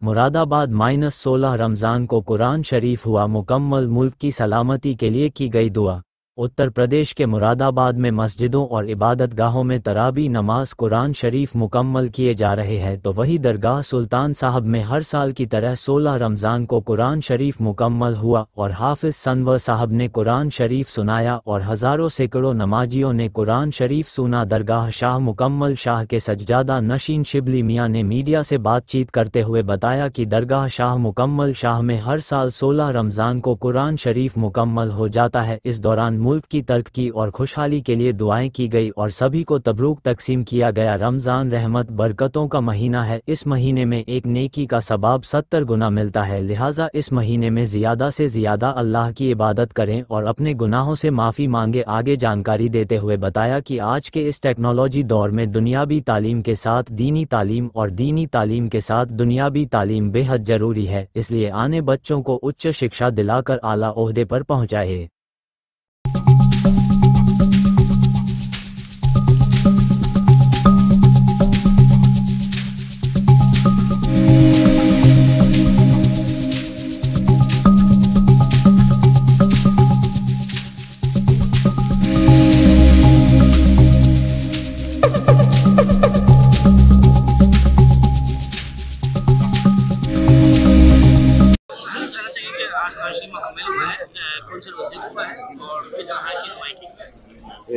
मुरादाबाद -16 रमज़ान को कुरान शरीफ हुआ मुकम्मल। मुल्क की सलामती के लिए की गई दुआ। उत्तर प्रदेश के मुरादाबाद में मस्जिदों और इबादत गाहों में तरावी नमाज कुरान शरीफ मुकम्मल किए जा रहे हैं, तो वही दरगाह सुल्तान साहब में हर साल की तरह 16 रमज़ान को कुरान शरीफ मुकम्मल हुआ और हाफिज सनवर साहब ने कुरान शरीफ सुनाया और हज़ारों सैकड़ों नमाजियों ने कुरान शरीफ सुना। दरगाह शाह मुकम्मल शाह के सज्जादा नशीन शिबली मियाँ ने मीडिया से बातचीत करते हुए बताया कि दरगाह शाह मुकम्मल शाह में हर साल 16 रमज़ान को कुरान शरीफ मुकम्मल हो जाता है। इस दौरान मुल्क की तरक्की और खुशहाली के लिए दुआएं की गई और सभी को तबरूक तकसीम किया गया। रमज़ान रहमत बरकतों का महीना है। इस महीने में एक नेकी का सबाब 70 गुना मिलता है, लिहाजा इस महीने में ज़्यादा से ज़्यादा अल्लाह की इबादत करें और अपने गुनाहों से माफ़ी मांगे। आगे जानकारी देते हुए बताया कि आज के इस टेक्नोलॉजी दौर में दुनियावी तालीम के साथ दीनी तालीम और दीनी तालीम के साथ दुनियावी तालीम बेहद ज़रूरी है, इसलिए आने बच्चों को उच्च शिक्षा दिलाकर आला ओहदे पर पहुँचाए।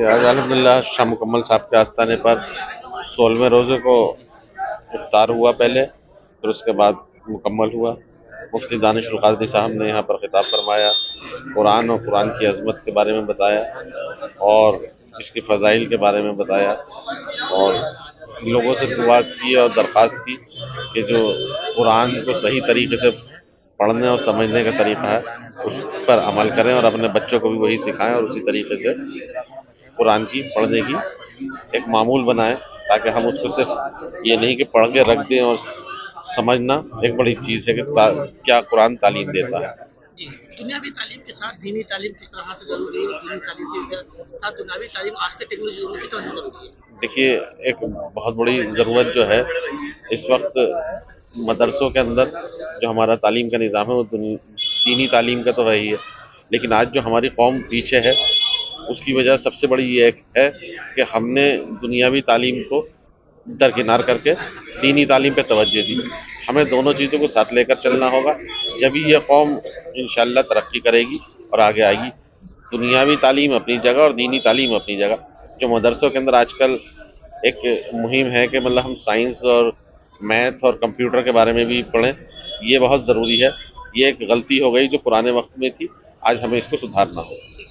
आज अल्हम्दुलिल्लाह शाह मुकम्मल साहब के आस्थाने पर 16वें रोज़े को इफ्तार हुआ पहले, फिर उसके बाद मुकम्मल हुआ। मुफ्ती दानिश कादरी साहब ने यहाँ पर खिताब फरमाया, कुरान और कुरान की अज़मत के बारे में बताया और इसकी फ़ज़ाइल के बारे में बताया और लोगों से दुआ की और दरख्वास्त की कि जो कुरान को सही तरीके से पढ़ने और समझने का तरीका है उस पर अमल करें और अपने बच्चों को भी वही सिखाएं और उसी तरीके से कुरान की पढ़ने की एक मामूल बनाएं, ताकि हम उसको सिर्फ ये नहीं कि पढ़ के रख दें और समझना एक बड़ी चीज़ है कि क्या कुरान तालीम देता है। जी, दुनियावी तालीम के साथ दीनी तालीम किस तरह से ज़रूरी है? दीनी तालीम के साथ दुनियावी तालीम आज के टेक्नोलॉजी में किस तरह से ज़रूरी है? देखिए, एक बहुत बड़ी ज़रूरत जो है इस वक्त मदरसों के अंदर जो हमारा तालीम का निज़ाम है वो दीनी तालीम का तो है ही है, लेकिन आज जो हमारी कौम पीछे है उसकी वजह सबसे बड़ी ये है कि हमने दुनियावी तालीम को दरकिनार करके दीनी तालीम पे तवज्जो दी। हमें दोनों चीज़ों को साथ लेकर चलना होगा, जब ही यह कौम इंशाअल्लाह तरक्की करेगी और आगे आएगी। दुनियावी तालीम अपनी जगह और दीनी तालीम अपनी जगह। जो मदरसों के अंदर आजकल एक मुहिम है कि मतलब हम साइंस और मैथ और कंप्यूटर के बारे में भी पढ़ें, ये बहुत ज़रूरी है। ये एक गलती हो गई जो पुराने वक्त में थी, आज हमें इसको सुधारना होगा।